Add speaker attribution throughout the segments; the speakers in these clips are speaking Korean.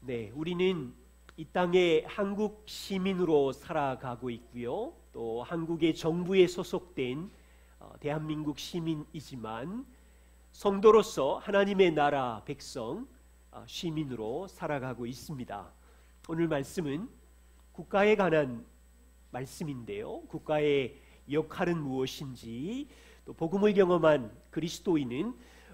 Speaker 1: 네, 우리는 이 땅에 한국 시민으로 살아가고 있고요. 또 한국의 정부에 소속된 대한민국 시민이지만 성도로서 하나님의 나라 백성 시민으로 살아가고 있습니다. 오늘 말씀은 국가에 관한 말씀인데요. 국가의 역할은 무엇인지, 또 복음을 경험한 그리스도인은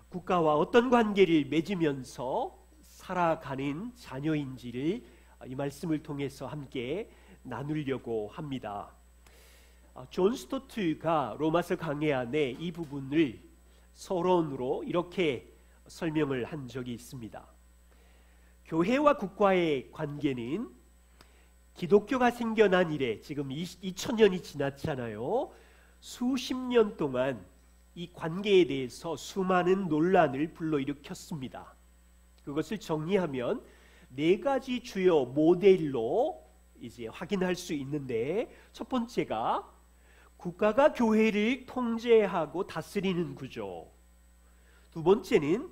Speaker 1: 국가와 어떤 관계를 맺으면서 살아가는 자녀인지를 이 말씀을 통해서 함께 나누려고 합니다. 존 스토트가 로마서 강해 안에 이 부분을 서론으로 이렇게 설명을 한 적이 있습니다. 교회와 국가의 관계는 기독교가 생겨난 이래 지금 2000년이 지났잖아요. 수십 년 동안 이 관계에 대해서 수많은 논란을 불러일으켰습니다. 그것을 정리하면 네 가지 주요 모델로 이제 확인할 수 있는데, 첫 번째가 국가가 교회를 통제하고 다스리는 구조, 두 번째는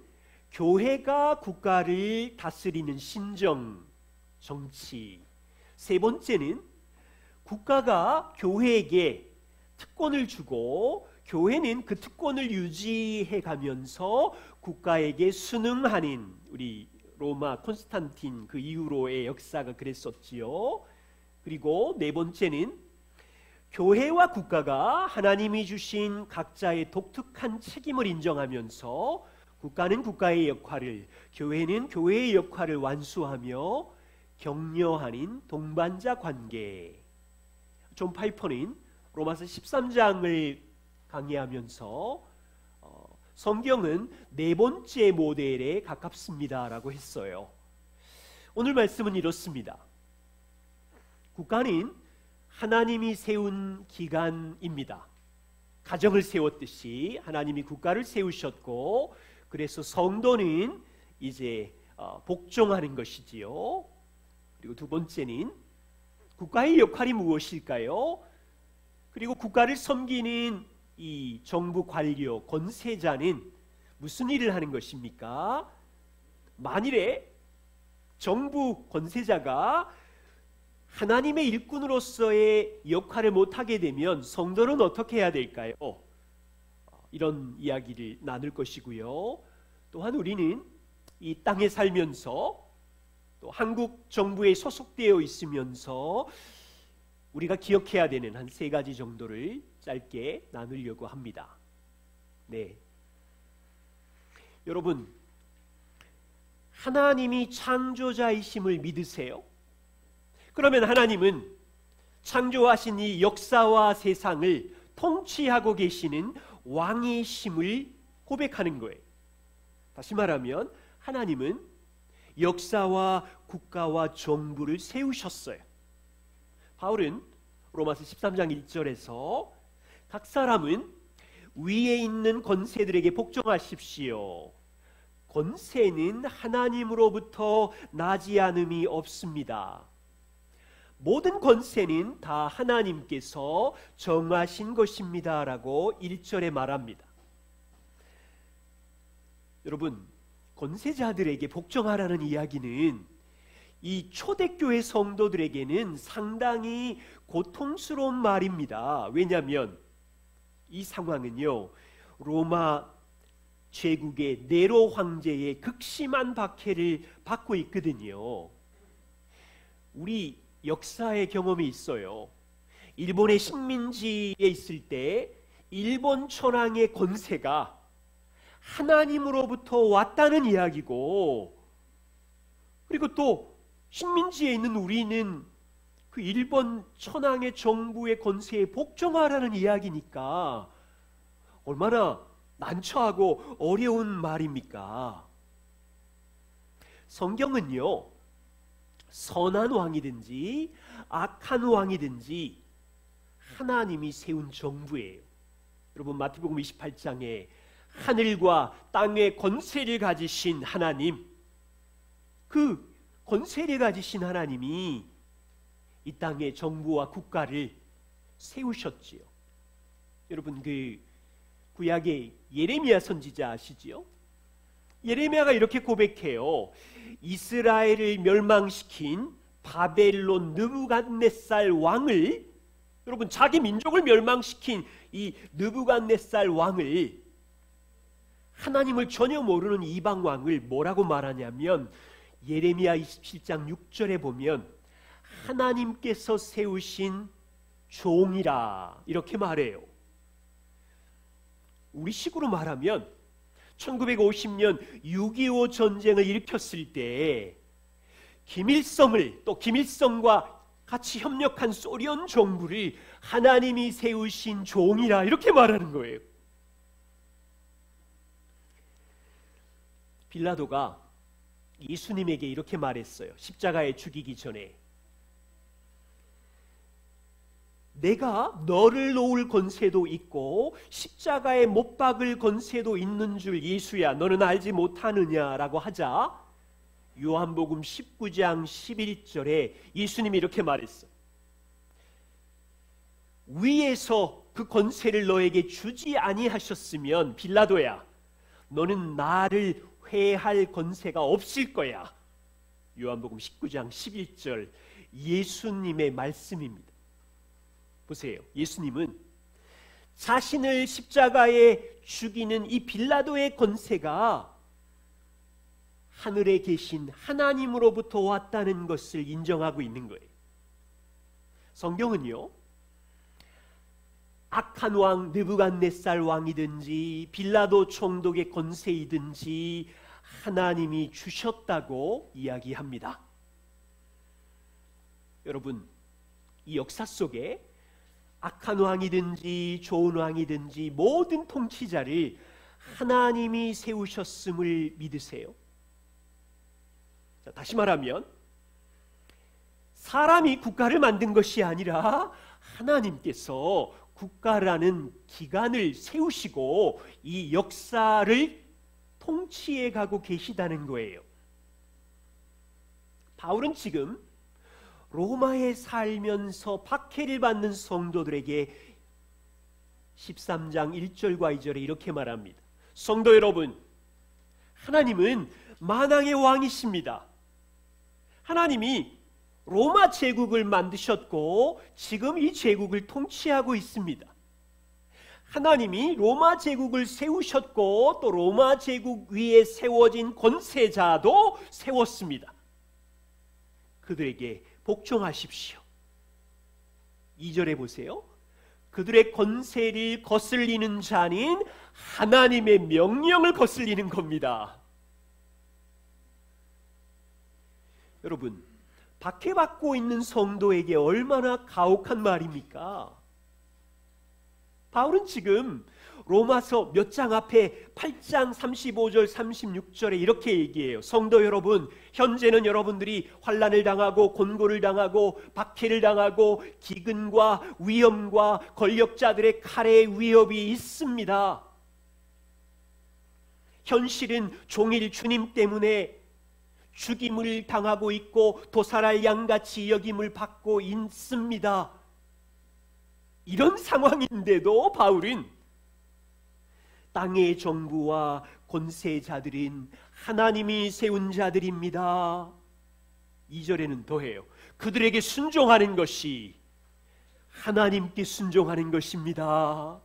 Speaker 1: 교회가 국가를 다스리는 신정 정치, 세 번째는 국가가 교회에게 특권을 주고 교회는 그 특권을 유지해 가면서 국가에게 순응하는, 우리 로마 콘스탄틴 그 이후로의 역사가 그랬었지요. 그리고 네 번째는 교회와 국가가 하나님이 주신 각자의 독특한 책임을 인정하면서 국가는 국가의 역할을, 교회는 교회의 역할을 완수하며 격려하는 동반자 관계. 존 파이퍼는 로마서 13장을 강의하면서 성경은 네 번째 모델에 가깝습니다라고 했어요. 오늘 말씀은 이렇습니다. 국가는 하나님이 세운 기관입니다. 가정을 세웠듯이 하나님이 국가를 세우셨고, 그래서 성도는 이제 복종하는 것이지요. 그리고 두 번째는 국가의 역할이 무엇일까요? 그리고 국가를 섬기는 이 정부 관료, 권세자는 무슨 일을 하는 것입니까? 만일에 정부 권세자가 하나님의 일꾼으로서의 역할을 못하게 되면 성도는 어떻게 해야 될까요? 이런 이야기를 나눌 것이고요. 또한 우리는 이 땅에 살면서 또 한국 정부에 소속되어 있으면서 우리가 기억해야 되는 한 세 가지 정도를 짧게 나누려고 합니다. 네, 여러분, 하나님이 창조자이심을 믿으세요? 그러면 하나님은 창조하신 이 역사와 세상을 통치하고 계시는 왕이심을 고백하는 거예요. 다시 말하면 하나님은 역사와 국가와 정부를 세우셨어요. 바울은 로마서 13장 1절에서 각 사람은 위에 있는 권세들에게 복종하십시오. 권세는 하나님으로부터 나지 않음이 없습니다. 모든 권세는 다 하나님께서 정하신 것입니다 라고 1절에 말합니다. 여러분, 권세자들에게 복종하라는 이야기는 이 초대교회 성도들에게는 상당히 고통스러운 말입니다. 왜냐하면 이 상황은요, 로마 제국의 네로 황제의 극심한 박해를 받고 있거든요. 우리 역사의 경험이 있어요. 일본의 식민지에 있을 때 일본 천황의 권세가 하나님으로부터 왔다는 이야기고, 그리고 또 식민지에 있는 우리는 그 일본 천황의 정부의 권세에 복종하라는 이야기니까 얼마나 난처하고 어려운 말입니까? 성경은요, 선한 왕이든지 악한 왕이든지 하나님이 세운 정부예요. 여러분, 마태복음 28장에 하늘과 땅의 권세를 가지신 하나님, 그 권세를 가지신 하나님이 이 땅의 정부와 국가를 세우셨지요. 여러분, 그 구약의 예레미야 선지자 아시지요? 예레미야가 이렇게 고백해요. 이스라엘을 멸망시킨 바벨론 느부갓네살 왕을, 여러분 자기 민족을 멸망시킨 이 느부갓네살 왕을, 하나님을 전혀 모르는 이방 왕을 뭐라고 말하냐면 예레미야 27장 6절에 보면 하나님께서 세우신 종이라 이렇게 말해요. 우리 식으로 말하면 1950년 6.25 전쟁을 일으켰을 때 김일성을, 또 김일성과 같이 협력한 소련 정부를 하나님이 세우신 종이라 이렇게 말하는 거예요. 빌라도가 예수님에게 이렇게 말했어요. 십자가에 죽이기 전에, 내가 너를 놓을 권세도 있고 십자가에 못 박을 권세도 있는 줄 예수야 너는 알지 못하느냐라고 하자 요한복음 19장 11절에 예수님이 이렇게 말했어. 위에서 그 권세를 너에게 주지 아니하셨으면 빌라도야 너는 나를 회할 권세가 없을 거야. 요한복음 19장 11절 예수님의 말씀입니다. 보세요. 예수님은 자신을 십자가에 죽이는 이 빌라도의 권세가 하늘에 계신 하나님으로부터 왔다는 것을 인정하고 있는 거예요. 성경은요, 악한 왕 느부갓네살 왕이든지 빌라도 총독의 권세이든지 하나님이 주셨다고 이야기합니다. 여러분, 이 역사 속에 악한 왕이든지 좋은 왕이든지 모든 통치자를 하나님이 세우셨음을 믿으세요? 자, 다시 말하면 사람이 국가를 만든 것이 아니라 하나님께서 국가라는 기관을 세우시고 이 역사를 통치해 가고 계시다는 거예요. 바울은 지금 로마에 살면서 박해를 받는 성도들에게 13장 1절과 2절에 이렇게 말합니다. 성도 여러분, 하나님은 만왕의 왕이십니다. 하나님이 로마 제국을 만드셨고 지금 이 제국을 통치하고 있습니다. 하나님이 로마 제국을 세우셨고 또 로마 제국 위에 세워진 권세자도 세웠습니다. 그들에게 복종하십시오. 2절에 보세요. 그들의 권세를 거슬리는 자는 하나님의 명령을 거슬리는 겁니다. 여러분, 박해받고 있는 성도에게 얼마나 가혹한 말입니까? 바울은 지금 로마서 몇 장 앞에 8장 35절 36절에 이렇게 얘기해요. 성도 여러분, 현재는 여러분들이 환난을 당하고 곤고를 당하고 박해를 당하고 기근과 위험과 권력자들의 칼의 위협이 있습니다. 현실은 종일 주님 때문에 죽임을 당하고 있고 도살할 양같이 여김을 받고 있습니다. 이런 상황인데도 바울은 땅의 정부와 권세자들은 하나님이 세운 자들입니다. 2절에는 더해요. 그들에게 순종하는 것이 하나님께 순종하는 것입니다.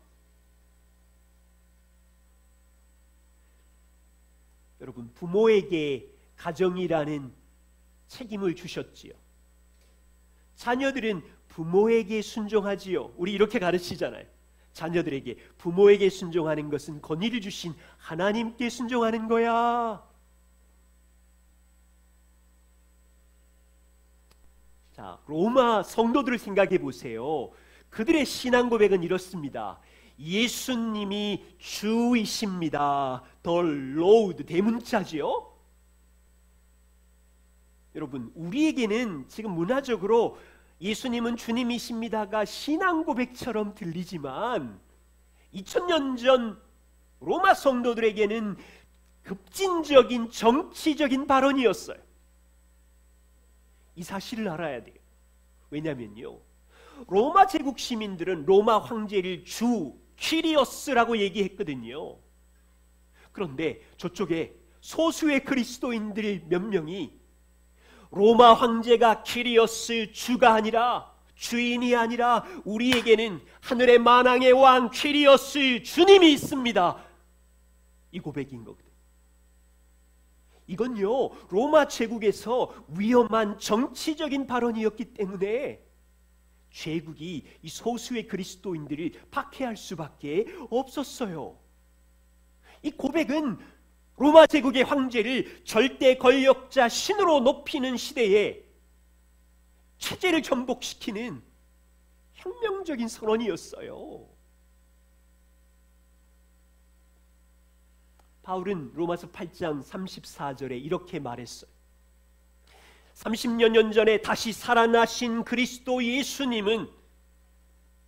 Speaker 1: 여러분, 부모에게 가정이라는 책임을 주셨지요. 자녀들은 부모에게 순종하지요. 우리 이렇게 가르치잖아요. 자녀들에게 부모에게 순종하는 것은 권위를 주신 하나님께 순종하는 거야. 자, 로마 성도들을 생각해 보세요. 그들의 신앙 고백은 이렇습니다. 예수님이 주이십니다. The Lord, 대문자지요. 여러분, 우리에게는 지금 문화적으로 예수님은 주님이십니다가 신앙 고백처럼 들리지만 2000년 전 로마 성도들에게는 급진적인 정치적인 발언이었어요. 이 사실을 알아야 돼요. 왜냐면요, 로마 제국 시민들은 로마 황제를 주 퀴리어스라고 얘기했거든요. 그런데 저쪽에 소수의 그리스도인들 몇 명이 로마 황제가 키리오스 주가 아니라, 주인이 아니라 우리에게는 하늘의 만왕의 왕 키리오스 주님이 있습니다, 이 고백인 거거든요. 이건요, 로마 제국에서 위험한 정치적인 발언이었기 때문에 제국이 이 소수의 그리스도인들을 박해할 수밖에 없었어요. 이 고백은 로마 제국의 황제를 절대 권력자 신으로 높이는 시대에 체제를 전복시키는 혁명적인 선언이었어요. 바울은 로마서 8장 34절에 이렇게 말했어요. 30년 전에 다시 살아나신 그리스도 예수님은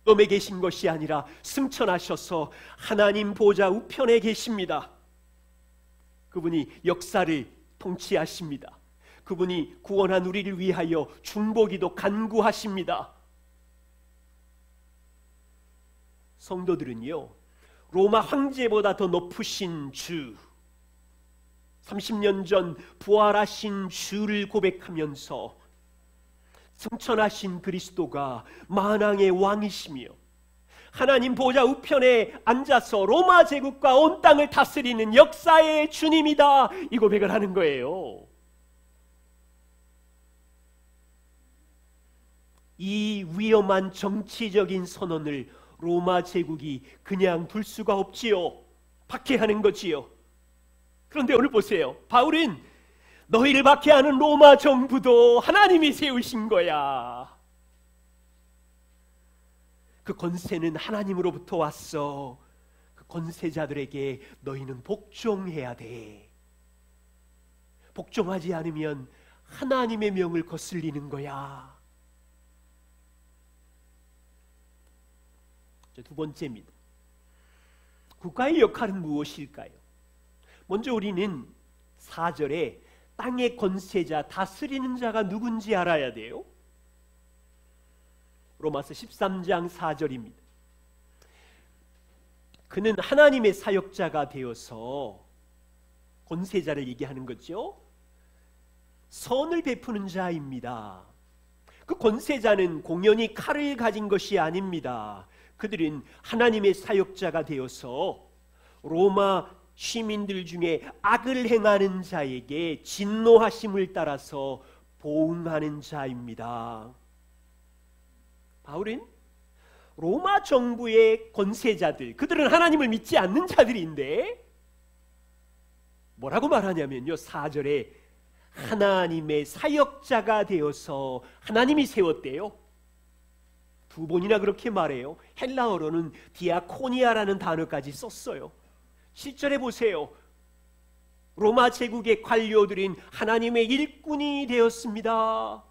Speaker 1: 음에 계신 것이 아니라 승천하셔서 하나님 보좌 우편에 계십니다. 그분이 역사를 통치하십니다. 그분이 구원한 우리를 위하여 중보기도 간구하십니다. 성도들은요, 로마 황제보다 더 높으신 주, 30년 전 부활하신 주를 고백하면서 승천하신 그리스도가 만왕의 왕이시며 하나님 보좌 우편에 앉아서 로마 제국과 온 땅을 다스리는 역사의 주님이다, 이 고백을 하는 거예요. 이 위험한 정치적인 선언을 로마 제국이 그냥 둘 수가 없지요. 박해하는 거지요. 그런데 오늘 보세요. 바울은 너희를 박해하는 로마 정부도 하나님이 세우신 거야. 그 권세는 하나님으로부터 왔어. 그 권세자들에게 너희는 복종해야 돼. 복종하지 않으면 하나님의 명을 거슬리는 거야. 두 번째입니다. 국가의 역할은 무엇일까요? 먼저 우리는 4절에 땅의 권세자, 다스리는 자가 누군지 알아야 돼요. 로마서 13장 4절입니다. 그는 하나님의 사역자가 되어서, 권세자를 얘기하는 거죠. 선을 베푸는 자입니다. 그 권세자는 공연히 칼을 가진 것이 아닙니다. 그들은 하나님의 사역자가 되어서 로마 시민들 중에 악을 행하는 자에게 진노하심을 따라서 보응하는 자입니다. 바울은 로마 정부의 권세자들, 그들은 하나님을 믿지 않는 자들인데 뭐라고 말하냐면요, 4절에 하나님의 사역자가 되어서 하나님이 세웠대요. 두 번이나 그렇게 말해요. 헬라어로는 디아코니아라는 단어까지 썼어요. 7절에 보세요. 로마 제국의 관료들인 하나님의 일꾼이 되었습니다.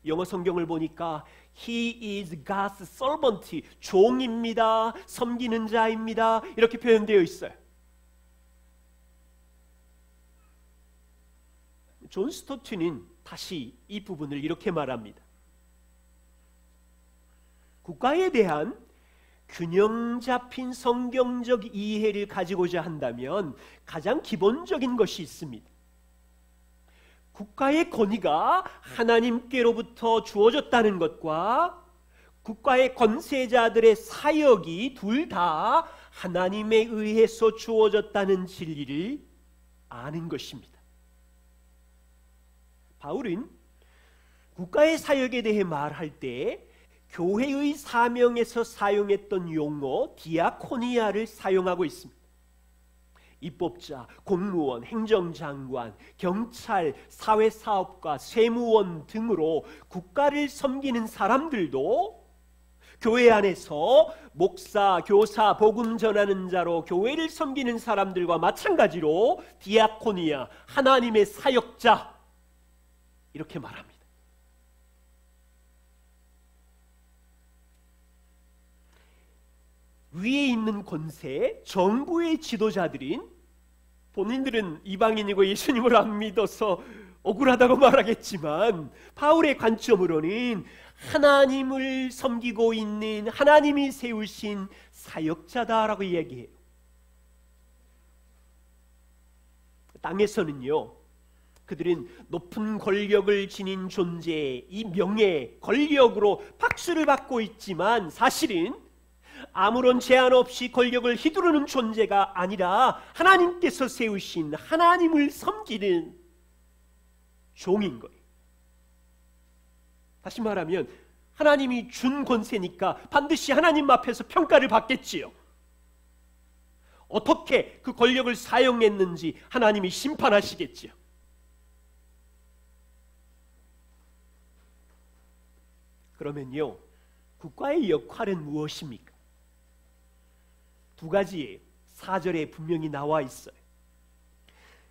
Speaker 1: 영어 성경을 보니까 He is God's servant, 종입니다, 섬기는 자입니다, 이렇게 표현되어 있어요. 존 스토트는 다시 이 부분을 이렇게 말합니다. 국가에 대한 균형 잡힌 성경적 이해를 가지고자 한다면 가장 기본적인 것이 있습니다. 국가의 권위가 하나님께로부터 주어졌다는 것과 국가의 권세자들의 사역이 둘 다 하나님에 의해서 주어졌다는 진리를 아는 것입니다. 바울은 국가의 사역에 대해 말할 때 교회의 사명에서 사용했던 용어 디아코니아를 사용하고 있습니다. 입법자, 공무원, 행정장관, 경찰, 사회사업가, 세무원 등으로 국가를 섬기는 사람들도 교회 안에서 목사, 교사, 복음 전하는 자로 교회를 섬기는 사람들과 마찬가지로 디아코니아, 하나님의 사역자, 이렇게 말합니다. 위에 있는 권세, 정부의 지도자들인, 본인들은 이방인이고 예수님을 안 믿어서 억울하다고 말하겠지만 바울의 관점으로는 하나님을 섬기고 있는, 하나님이 세우신 사역자다라고 이야기해요. 땅에서는요, 그들은 높은 권력을 지닌 존재, 이 명예, 권력으로 박수를 받고 있지만 사실은 아무런 제한 없이 권력을 휘두르는 존재가 아니라 하나님께서 세우신 하나님을 섬기는 종인 거예요. 다시 말하면 하나님이 준 권세니까 반드시 하나님 앞에서 평가를 받겠지요. 어떻게 그 권력을 사용했는지 하나님이 심판하시겠지요. 그러면요, 국가의 역할은 무엇입니까? 두 가지예요. 4절에 분명히 나와 있어요.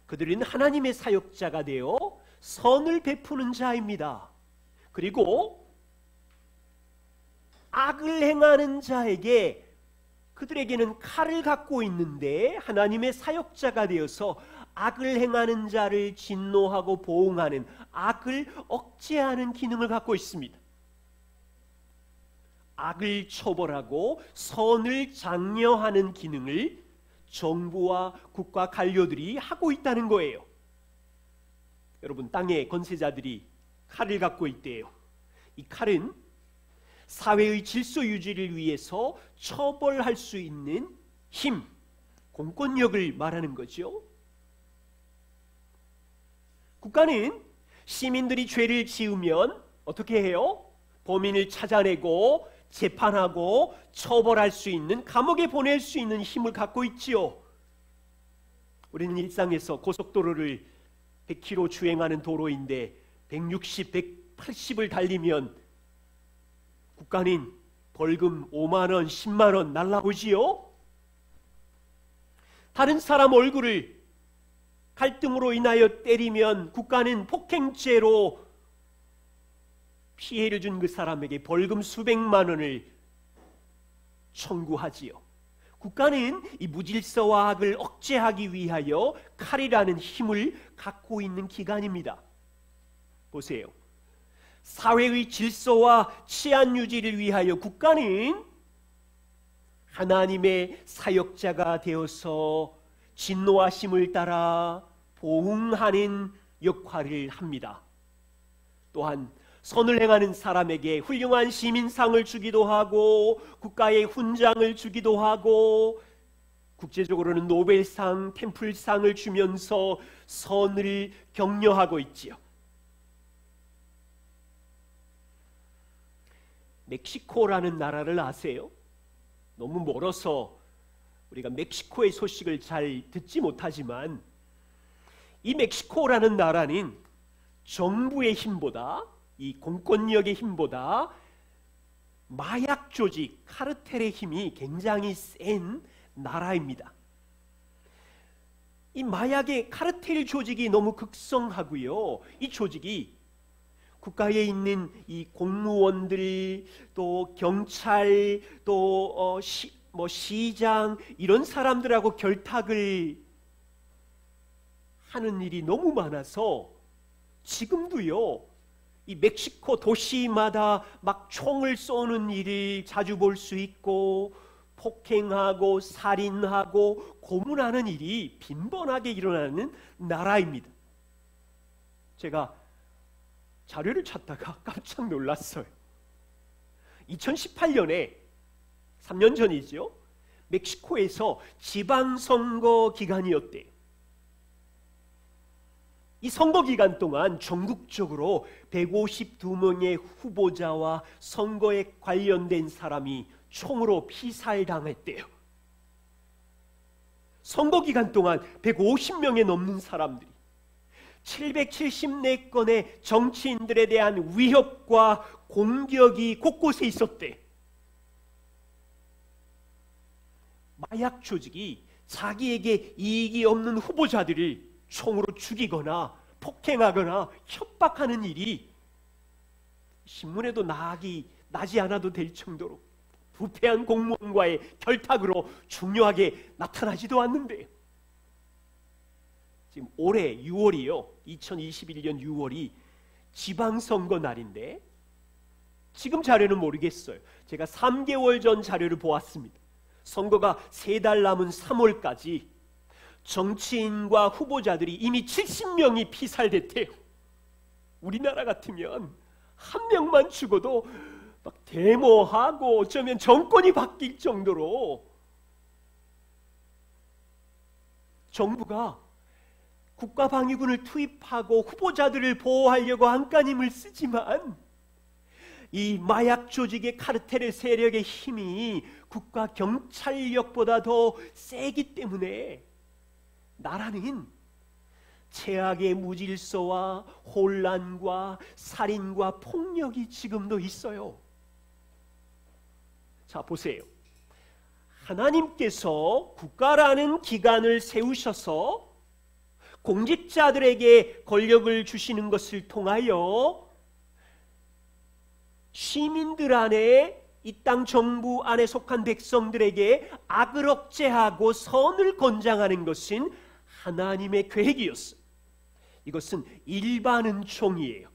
Speaker 1: 그들은 하나님의 사역자가 되어 선을 베푸는 자입니다. 그리고 악을 행하는 자에게, 그들에게는 칼을 갖고 있는데 하나님의 사역자가 되어서 악을 행하는 자를 진노하고 보응하는, 악을 억제하는 기능을 갖고 있습니다. 악을 처벌하고 선을 장려하는 기능을 정부와 국가 관료들이 하고 있다는 거예요. 여러분, 땅의 권세자들이 칼을 갖고 있대요. 이 칼은 사회의 질서 유지를 위해서 처벌할 수 있는 힘, 공권력을 말하는 거죠. 국가는 시민들이 죄를 지으면 어떻게 해요? 범인을 찾아내고 재판하고 처벌할 수 있는, 감옥에 보낼 수 있는 힘을 갖고 있지요. 우리는 일상에서 고속도로를 100km 주행하는 도로인데 160, 180을 달리면 국가는 벌금 5만 원, 10만 원 날라오지요. 다른 사람 얼굴을 갈등으로 인하여 때리면 국가는 폭행죄로 피해를 준 그 사람에게 벌금 수백만 원을 청구하지요. 국가는 이 무질서와 악을 억제하기 위하여 칼이라는 힘을 갖고 있는 기관입니다. 보세요. 사회의 질서와 치안 유지를 위하여 국가는 하나님의 사역자가 되어서 진노하심을 따라 보응하는 역할을 합니다. 또한 선을 행하는 사람에게 훌륭한 시민상을 주기도 하고 국가의 훈장을 주기도 하고 국제적으로는 노벨상, 템플상을 주면서 선을 격려하고 있지요. 멕시코라는 나라를 아세요? 너무 멀어서 우리가 멕시코의 소식을 잘 듣지 못하지만 이 멕시코라는 나라는 정부의 힘보다, 이 공권력의 힘보다 마약 조직, 카르텔의 힘이 굉장히 센 나라입니다. 이 마약의 카르텔 조직이 너무 극성하고요. 이 조직이 국가에 있는 이 공무원들, 또 경찰, 또 시장, 이런 사람들하고 결탁을 하는 일이 너무 많아서 지금도요, 이 멕시코 도시마다 막 총을 쏘는 일을 자주 볼 수 있고 폭행하고 살인하고 고문하는 일이 빈번하게 일어나는 나라입니다. 제가 자료를 찾다가 깜짝 놀랐어요. 2018년에 3년 전이죠. 멕시코에서 지방선거 기간이었대요. 이 선거 기간 동안 전국적으로 152명의 후보자와 선거에 관련된 사람이 총으로 피살당했대요. 선거 기간 동안 150명에 넘는 사람들이 774건의 정치인들에 대한 위협과 공격이 곳곳에 있었대. 마약 조직이 자기에게 이익이 없는 후보자들을 총으로 죽이거나 폭행하거나 협박하는 일이 신문에도 나지 않아도 될 정도로 부패한 공무원과의 결탁으로 중요하게 나타나지도 않는데요. 지금 올해 6월이요. 2021년 6월이 지방선거 날인데 지금 자료는 모르겠어요. 제가 3개월 전 자료를 보았습니다. 선거가 3달 남은 3월까지 정치인과 후보자들이 이미 70명이 피살됐대요. 우리나라 같으면 한 명만 죽어도 막 데모하고 어쩌면 정권이 바뀔 정도로 정부가 국가방위군을 투입하고 후보자들을 보호하려고 안간힘을 쓰지만 이 마약 조직의 카르텔의 세력의 힘이 국가 경찰력보다 더 세기 때문에 나라는 최악의 무질서와 혼란과 살인과 폭력이 지금도 있어요. 자, 보세요. 하나님께서 국가라는 기관을 세우셔서 공직자들에게 권력을 주시는 것을 통하여 시민들 안에, 이 땅 정부 안에 속한 백성들에게 악을 억제하고 선을 권장하는 것은 하나님의 계획이었어요. 이것은 일반 은총이에요.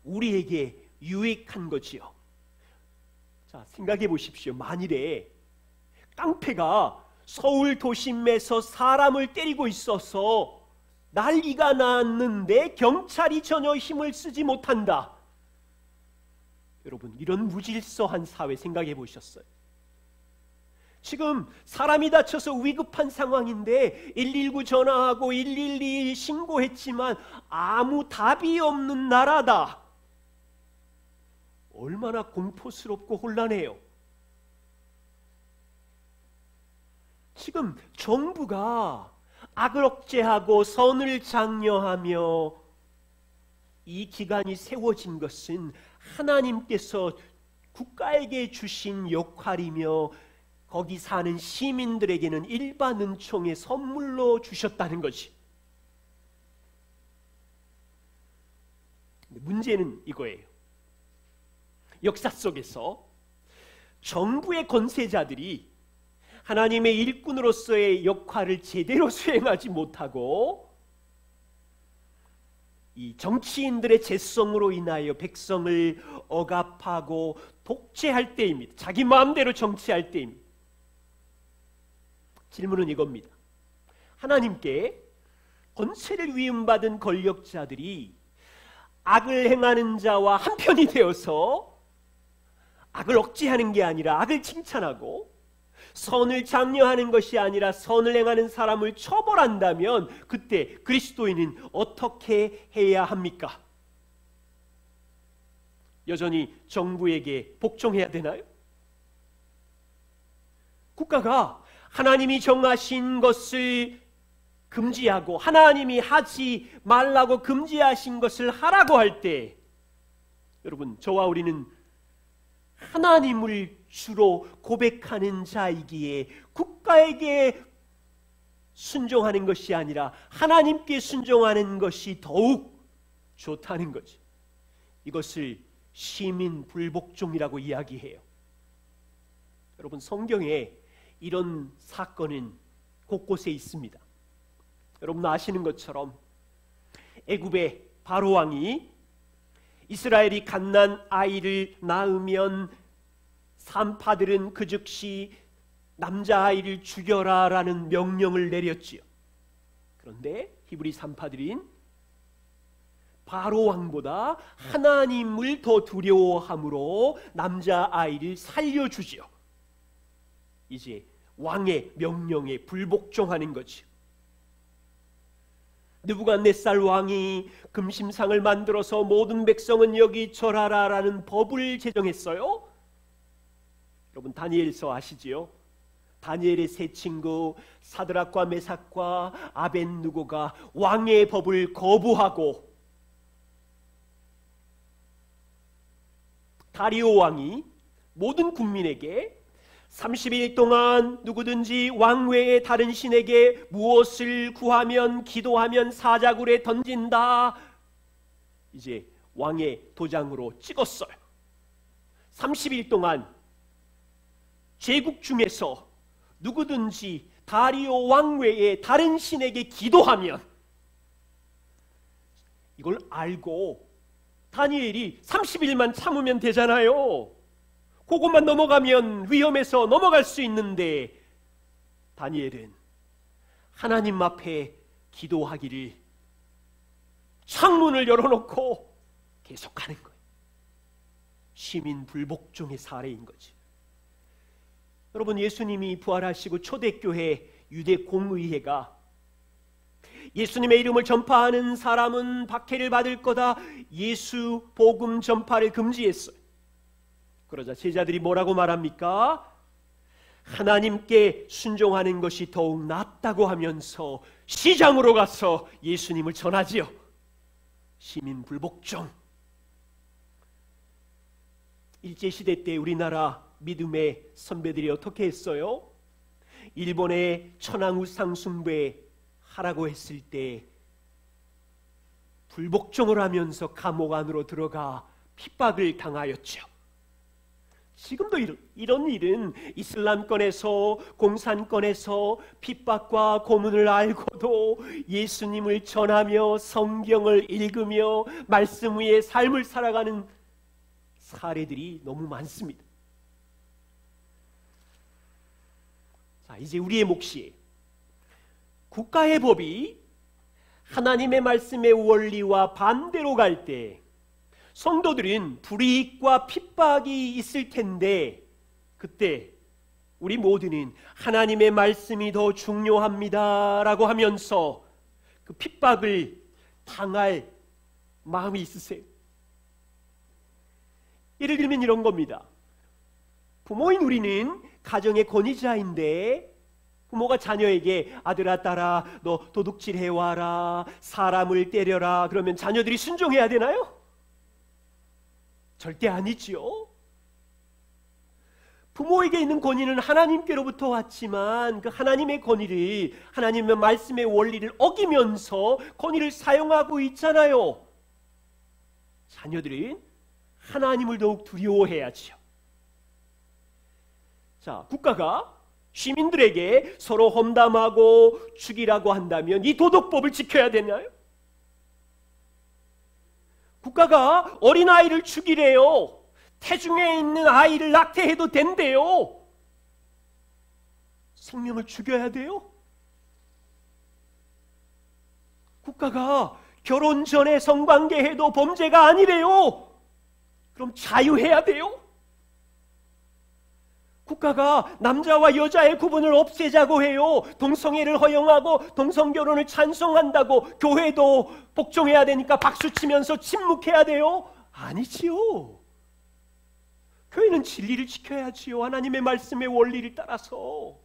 Speaker 1: 우리에게 유익한 거지요. 자, 생각해 보십시오. 만일에 깡패가 서울 도심에서 사람을 때리고 있어서 난리가 났는데 경찰이 전혀 힘을 쓰지 못한다. 여러분, 이런 무질서한 사회 생각해 보셨어요? 지금 사람이 다쳐서 위급한 상황인데 119 전화하고 112 신고했지만 아무 답이 없는 나라다. 얼마나 공포스럽고 혼란해요. 지금 정부가 악을 억제하고 선을 장려하며 이 기관이 세워진 것은 하나님께서 국가에게 주신 역할이며 거기 사는 시민들에게는 일반 은총의 선물로 주셨다는 것이. 문제는 이거예요. 역사 속에서 정부의 권세자들이 하나님의 일꾼으로서의 역할을 제대로 수행하지 못하고 이 정치인들의 재성으로 인하여 백성을 억압하고 독재할 때입니다. 자기 마음대로 정치할 때입니다. 질문은 이겁니다. 하나님께 권세를 위임받은 권력자들이 악을 행하는 자와 한편이 되어서 악을 억제하는 게 아니라 악을 칭찬하고 선을 장려하는 것이 아니라 선을 행하는 사람을 처벌한다면 그때 그리스도인은 어떻게 해야 합니까? 여전히 정부에게 복종해야 되나요? 국가가 하나님이 정하신 것을 금지하고 하나님이 하지 말라고 금지하신 것을 하라고 할 때 여러분, 저와 우리는 하나님을 주로 고백하는 자이기에 국가에게 순종하는 것이 아니라 하나님께 순종하는 것이 더욱 좋다는 거지. 이것을 시민 불복종이라고 이야기해요. 여러분, 성경에 이런 사건은 곳곳에 있습니다. 여러분 아시는 것처럼 애굽의 바로 왕이 이스라엘이 갓난 아이를 낳으면 산파들은 그 즉시 남자아이를 죽여라 라는 명령을 내렸지요. 그런데 히브리 산파들인 바로 왕보다 하나님을 더 두려워함으로 남자아이를 살려주지요. 이제 왕의 명령에 불복종하는 거지요. 느부갓네살 왕이 금심상을 만들어서 모든 백성은 여기 절하라 라는 법을 제정했어요. 여러분 다니엘서 아시지요? 다니엘의 세 친구 사드락과 메삭과 아벳느고가 왕의 법을 거부하고 다리오 왕이 모든 국민에게 30일 동안 누구든지 왕 외에 다른 신에게 무엇을 구하면 기도하면 사자굴에 던진다. 이제 왕의 도장으로 찍었어요. 30일 동안 제국 중에서 누구든지 다리오 왕 외에 다른 신에게 기도하면, 이걸 알고 다니엘이 30일만 참으면 되잖아요. 그것만 넘어가면 위험해서 넘어갈 수 있는데 다니엘은 하나님 앞에 기도하기를 창문을 열어놓고 계속하는 거예요. 시민 불복종의 사례인 거지. 여러분, 예수님이 부활하시고 초대교회 유대 공의회가 예수님의 이름을 전파하는 사람은 박해를 받을 거다, 예수 복음 전파를 금지했어요. 그러자 제자들이 뭐라고 말합니까? 하나님께 순종하는 것이 더욱 낫다고 하면서 시장으로 가서 예수님을 전하지요. 시민 불복종. 일제시대 때 우리나라 믿음의 선배들이 어떻게 했어요? 일본의 천황우상 숭배 하라고 했을 때 불복종을 하면서 감옥 안으로 들어가 핍박을 당하였죠. 지금도 이런 일은 이슬람권에서, 공산권에서 핍박과 고문을 알고도 예수님을 전하며 성경을 읽으며 말씀 위에 삶을 살아가는 사례들이 너무 많습니다. 자, 이제 우리의 몫이에요. 국가의 법이 하나님의 말씀의 원리와 반대로 갈 때 성도들은 불이익과 핍박이 있을 텐데, 그때 우리 모두는 하나님의 말씀이 더 중요합니다라고 하면서 그 핍박을 당할 마음이 있으세요? 예를 들면 이런 겁니다. 부모인 우리는 가정의 권위자인데 부모가 자녀에게 아들아 딸아 너 도둑질 해와라, 사람을 때려라 그러면 자녀들이 순종해야 되나요? 절대 아니지요. 부모에게 있는 권위는 하나님께로부터 왔지만 그 하나님의 권위를, 하나님의 말씀의 원리를 어기면서 권위를 사용하고 있잖아요. 자녀들은 하나님을 더욱 두려워해야지요. 자, 국가가 시민들에게 서로 험담하고 죽이라고 한다면 이 도덕법을 지켜야 되나요? 국가가 어린아이를 죽이래요. 태중에 있는 아이를 낙태해도 된대요. 생명을 죽여야 돼요? 국가가 결혼 전에 성관계해도 범죄가 아니래요. 그럼 자유해야 돼요? 국가가 남자와 여자의 구분을 없애자고 해요. 동성애를 허용하고 동성결혼을 찬성한다고 교회도 복종해야 되니까 박수치면서 침묵해야 돼요? 아니지요. 교회는 진리를 지켜야지요. 하나님의 말씀의 원리를 따라서.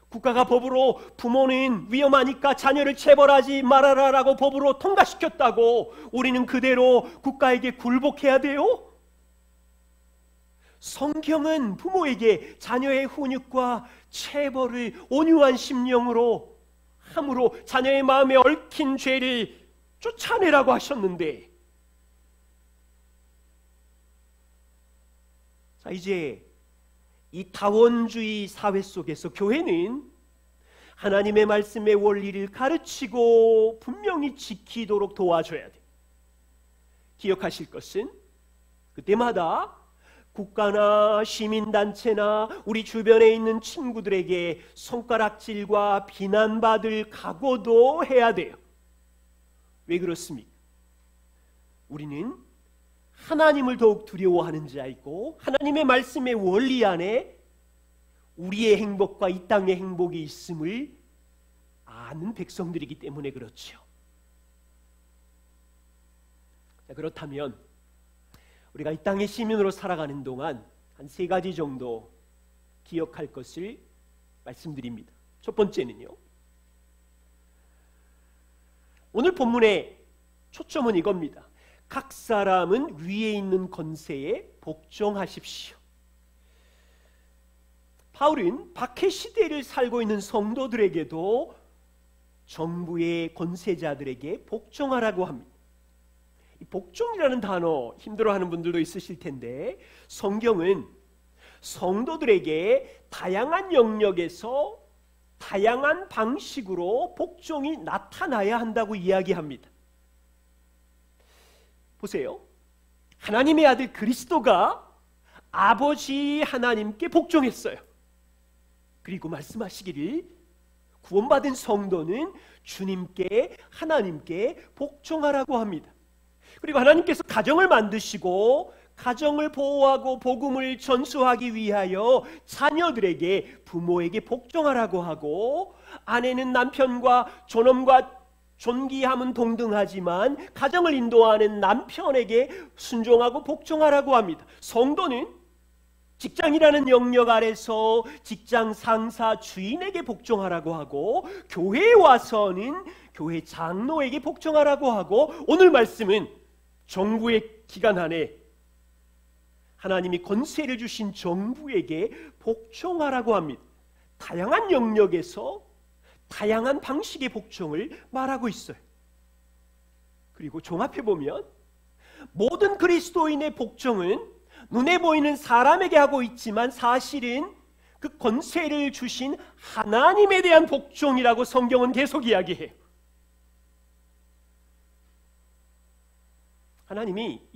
Speaker 1: 국가가 법으로 부모는 위험하니까 자녀를 체벌하지 말아라라고 법으로 통과시켰다고 우리는 그대로 국가에게 굴복해야 돼요? 성경은 부모에게 자녀의 훈육과 체벌을 온유한 심령으로 함으로 자녀의 마음에 얽힌 죄를 쫓아내라고 하셨는데, 자, 이제 이 다원주의 사회 속에서 교회는 하나님의 말씀의 원리를 가르치고 분명히 지키도록 도와줘야 돼요. 기억하실 것은 그때마다 국가나 시민단체나 우리 주변에 있는 친구들에게 손가락질과 비난받을 각오도 해야 돼요. 왜 그렇습니까? 우리는 하나님을 더욱 두려워하는 자이고 하나님의 말씀의 원리 안에 우리의 행복과 이 땅의 행복이 있음을 아는 백성들이기 때문에 그렇죠. 자, 그렇다면 우리가 이 땅의 시민으로 살아가는 동안 한 3가지 정도 기억할 것을 말씀드립니다. 첫 번째는요, 오늘 본문의 초점은 이겁니다. 각 사람은 위에 있는 권세에 복종하십시오. 바울은 박해 시대를 살고 있는 성도들에게도 정부의 권세자들에게 복종하라고 합니다. 이 복종이라는 단어 힘들어하는 분들도 있으실 텐데, 성경은 성도들에게 다양한 영역에서 다양한 방식으로 복종이 나타나야 한다고 이야기합니다. 보세요. 하나님의 아들 그리스도가 아버지 하나님께 복종했어요. 그리고 말씀하시기를 구원받은 성도는 주님께, 하나님께 복종하라고 합니다. 그리고 하나님께서 가정을 만드시고 가정을 보호하고 복음을 전수하기 위하여 자녀들에게, 부모에게 복종하라고 하고, 아내는 남편과 존엄과 존귀함은 동등하지만 가정을 인도하는 남편에게 순종하고 복종하라고 합니다. 성도는 직장이라는 영역 아래서 직장 상사, 주인에게 복종하라고 하고, 교회에 와서는 교회 장로에게 복종하라고 하고, 오늘 말씀은 정부의 기간 안에 하나님이 권세를 주신 정부에게 복종하라고 합니다. 다양한 영역에서 다양한 방식의 복종을 말하고 있어요. 그리고 종합해 보면 모든 그리스도인의 복종은 눈에 보이는 사람에게 하고 있지만 사실은 그 권세를 주신 하나님에 대한 복종이라고 성경은 계속 이야기해요. 하나님이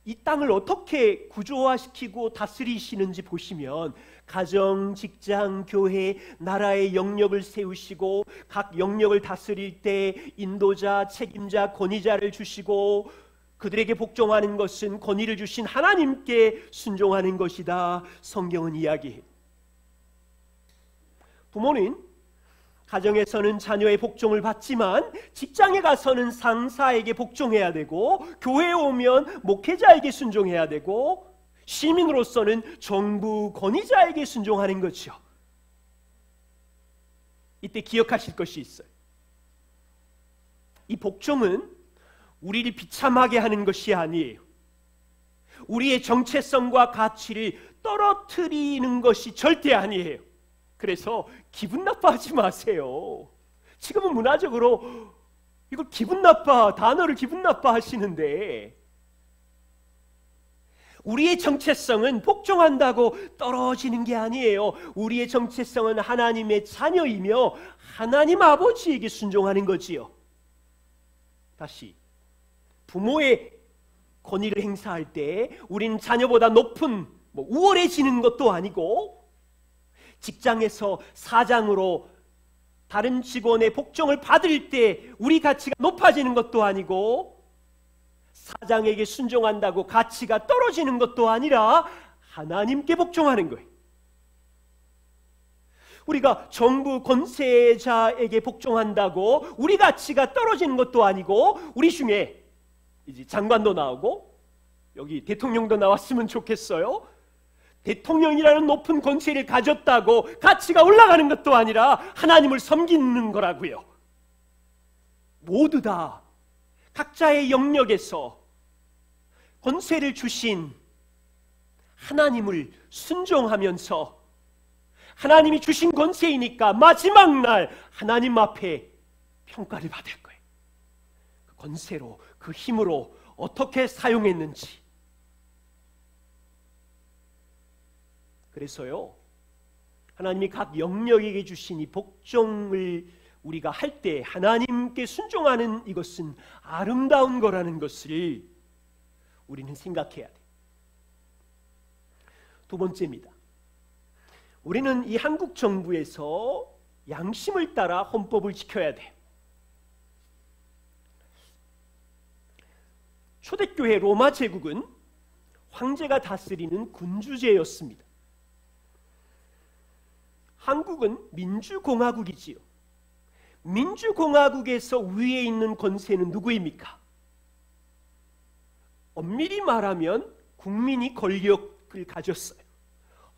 Speaker 1: 이 땅을 어떻게 구조화시키고 다스리시는지 보시면 가정, 직장, 교회, 나라의 영역을 세우시고 각 영역을 다스릴 때 인도자, 책임자, 권위자를 주시고 그들에게 복종하는 것은 권위를 주신 하나님께 순종하는 것이다. 성경은 이야기해요. 부모는 가정에서는 자녀의 복종을 받지만 직장에 가서는 상사에게 복종해야 되고, 교회에 오면 목회자에게 순종해야 되고, 시민으로서는 정부 권위자에게 순종하는 거죠. 이때 기억하실 것이 있어요. 이 복종은 우리를 비참하게 하는 것이 아니에요. 우리의 정체성과 가치를 떨어뜨리는 것이 절대 아니에요. 그래서 기분 나빠하지 마세요. 지금은 문화적으로 이걸 기분 나빠, 단어를 기분 나빠 하시는데, 우리의 정체성은 복종한다고 떨어지는 게 아니에요. 우리의 정체성은 하나님의 자녀이며 하나님 아버지에게 순종하는 거지요. 다시, 부모의 권위를 행사할 때 우리는 자녀보다 높은 우월해지는 것도 아니고, 직장에서 사장으로 다른 직원의 복종을 받을 때 우리 가치가 높아지는 것도 아니고, 사장에게 순종한다고 가치가 떨어지는 것도 아니라 하나님께 복종하는 거예요. 우리가 정부 권세자에게 복종한다고 우리 가치가 떨어지는 것도 아니고, 우리 중에 이제 장관도 나오고 여기 대통령도 나왔으면 좋겠어요. 대통령이라는 높은 권세를 가졌다고 가치가 올라가는 것도 아니라 하나님을 섬기는 거라고요. 모두 다 각자의 영역에서 권세를 주신 하나님을 순종하면서, 하나님이 주신 권세이니까 마지막 날 하나님 앞에 평가를 받을 거예요. 그 권세로, 그 힘으로 어떻게 사용했는지. 그래서요, 하나님이 각 영역에게 주신 이 복종을 우리가 할 때 하나님께 순종하는 이것은 아름다운 거라는 것을 우리는 생각해야 돼요. 두 번째입니다. 우리는 이 한국 정부에서 양심을 따라 헌법을 지켜야 돼요. 초대교회 로마 제국은 황제가 다스리는 군주제였습니다. 한국은 민주공화국이지요. 민주공화국에서 위에 있는 권세는 누구입니까? 엄밀히 말하면 국민이 권력을 가졌어요.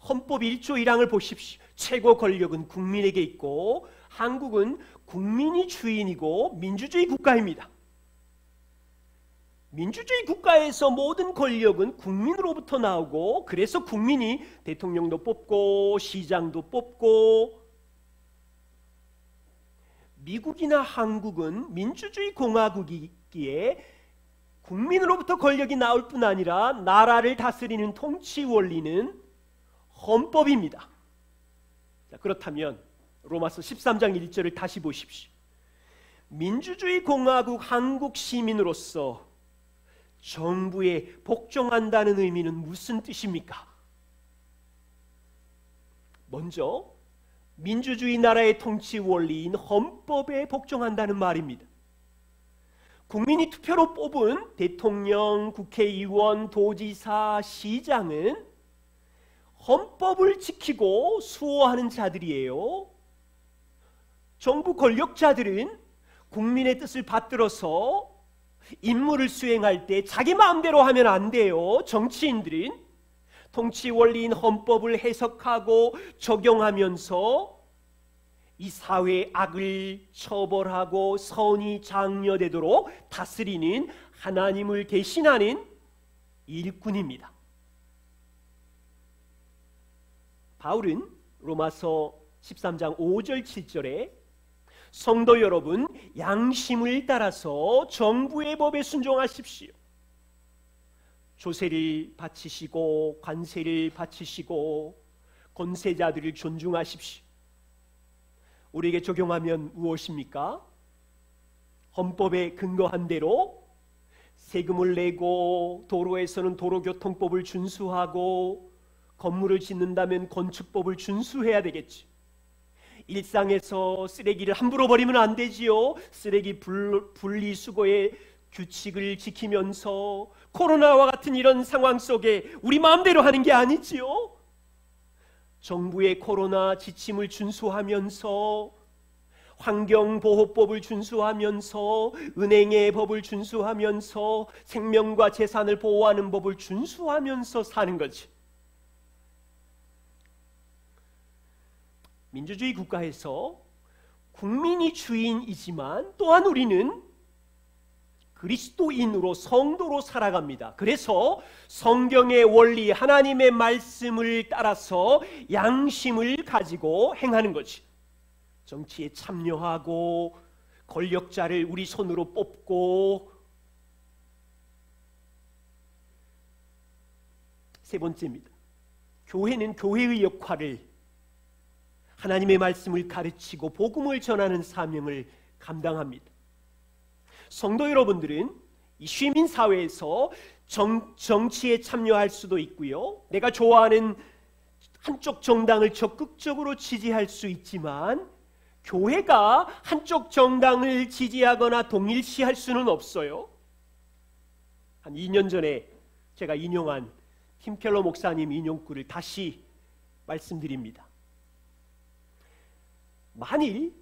Speaker 1: 헌법 1조 1항을 보십시오. 최고 권력은 국민에게 있고, 한국은 국민이 주인이고 민주주의 국가입니다. 민주주의 국가에서 모든 권력은 국민으로부터 나오고, 그래서 국민이 대통령도 뽑고 시장도 뽑고, 미국이나 한국은 민주주의 공화국이기에 국민으로부터 권력이 나올 뿐 아니라 나라를 다스리는 통치 원리는 헌법입니다. 자, 그렇다면 로마서 13장 1절을 다시 보십시오. 민주주의 공화국 한국 시민으로서 정부에 복종한다는 의미는 무슨 뜻입니까? 먼저 민주주의 나라의 통치 원리인 헌법에 복종한다는 말입니다. 국민이 투표로 뽑은 대통령, 국회의원, 도지사, 시장은 헌법을 지키고 수호하는 자들이에요. 정부 권력자들은 국민의 뜻을 받들어서 임무를 수행할 때 자기 마음대로 하면 안 돼요. 정치인들은 통치 원리인 헌법을 해석하고 적용하면서 이 사회의 악을 처벌하고 선이 장려되도록 다스리는 하나님을 대신하는 일꾼입니다. 바울은 로마서 13장 5절 7절에 성도 여러분, 양심을 따라서 정부의 법에 순종하십시오. 조세를 바치시고 관세를 바치시고 권세자들을 존중하십시오. 우리에게 적용하면 무엇입니까? 헌법에 근거한 대로 세금을 내고 도로에서는 도로교통법을 준수하고 건물을 짓는다면 건축법을 준수해야 되겠지. 일상에서 쓰레기를 함부로 버리면 안 되지요. 쓰레기 분리수거의 규칙을 지키면서 코로나와 같은 이런 상황 속에 우리 마음대로 하는 게 아니지요. 정부의 코로나 지침을 준수하면서 환경보호법을 준수하면서 은행의 법을 준수하면서 생명과 재산을 보호하는 법을 준수하면서 사는 거지. 민주주의 국가에서 국민이 주인이지만 또한 우리는 그리스도인으로 성도로 살아갑니다. 그래서 성경의 원리, 하나님의 말씀을 따라서 양심을 가지고 행하는 거지. 정치에 참여하고 권력자를 우리 손으로 뽑고. 세 번째입니다. 교회는 교회의 역할을, 하나님의 말씀을 가르치고 복음을 전하는 사명을 감당합니다. 성도 여러분들은 이 시민사회에서 정치에 참여할 수도 있고요, 내가 좋아하는 한쪽 정당을 적극적으로 지지할 수 있지만 교회가 한쪽 정당을 지지하거나 동일시할 수는 없어요. 한 2년 전에 제가 인용한 팀켈러 목사님 인용구를 다시 말씀드립니다. 만일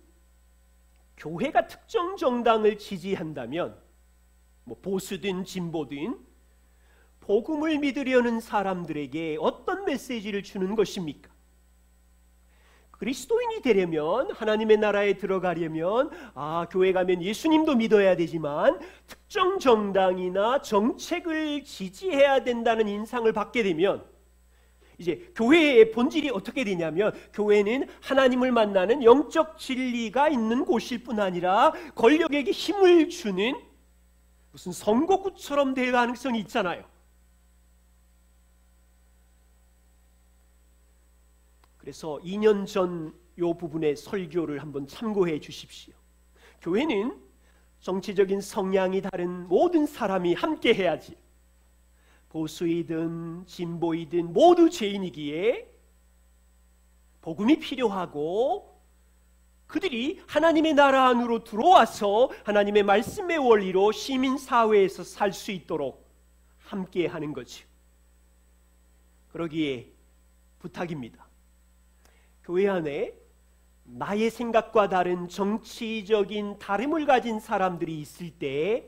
Speaker 1: 교회가 특정 정당을 지지한다면 보수든 진보든 복음을 믿으려는 사람들에게 어떤 메시지를 주는 것입니까? 그리스도인이 되려면, 하나님의 나라에 들어가려면 교회 가면 예수님도 믿어야 되지만 특정 정당이나 정책을 지지해야 된다는 인상을 받게 되면 이제 교회의 본질이 어떻게 되냐면, 교회는 하나님을 만나는 영적 진리가 있는 곳일 뿐 아니라 권력에게 힘을 주는 무슨 선거구처럼 될 가능성이 있잖아요. 그래서 2년 전 이 부분의 설교를 한번 참고해 주십시오. 교회는 정치적인 성향이 다른 모든 사람이 함께 해야지. 보수이든 진보이든 모두 죄인이기에 복음이 필요하고, 그들이 하나님의 나라 안으로 들어와서 하나님의 말씀의 원리로 시민사회에서 살 수 있도록 함께 하는 거죠. 그러기에 부탁입니다. 교회 안에 나의 생각과 다른 정치적인 다름을 가진 사람들이 있을 때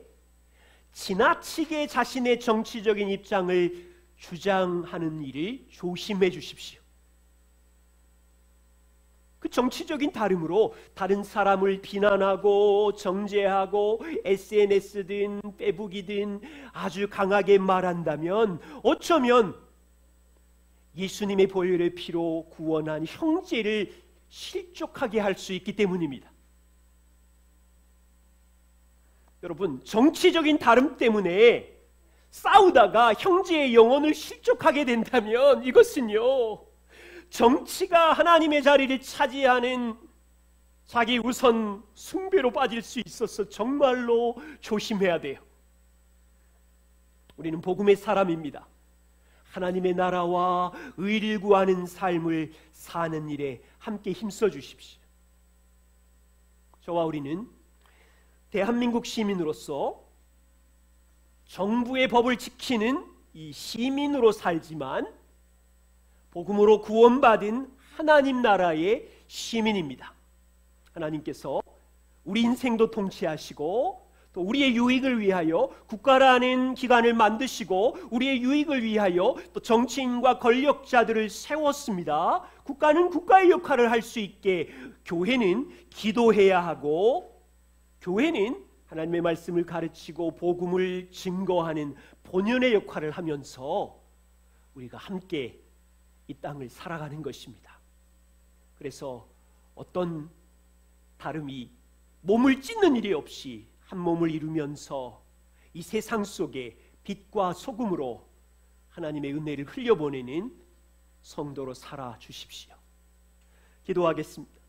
Speaker 1: 지나치게 자신의 정치적인 입장을 주장하는 일을 조심해 주십시오. 그 정치적인 다름으로 다른 사람을 비난하고 정죄하고 SNS든 페북이든 아주 강하게 말한다면 어쩌면 예수님의 보혈의 피로 구원한 형제를 실족하게 할 수 있기 때문입니다. 여러분, 정치적인 다름 때문에 싸우다가 형제의 영혼을 실족하게 된다면 이것은요, 정치가 하나님의 자리를 차지하는 자기 우선 숭배로 빠질 수 있어서 정말로 조심해야 돼요. 우리는 복음의 사람입니다. 하나님의 나라와 의를 구하는 삶을 사는 일에 함께 힘써 주십시오. 저와 우리는 대한민국 시민으로서 정부의 법을 지키는 이 시민으로 살지만 복음으로 구원받은 하나님 나라의 시민입니다. 하나님께서 우리 인생도 통치하시고 또 우리의 유익을 위하여 국가라는 기관을 만드시고 우리의 유익을 위하여 또 정치인과 권력자들을 세웠습니다. 국가는 국가의 역할을 할 수 있게 교회는 기도해야 하고 교회는 하나님의 말씀을 가르치고 복음을 증거하는 본연의 역할을 하면서 우리가 함께 이 땅을 살아가는 것입니다. 그래서 어떤 다름이 몸을 찢는 일이 없이 한 몸을 이루면서 이 세상 속에 빛과 소금으로 하나님의 은혜를 흘려보내는 성도로 살아 주십시오. 기도하겠습니다.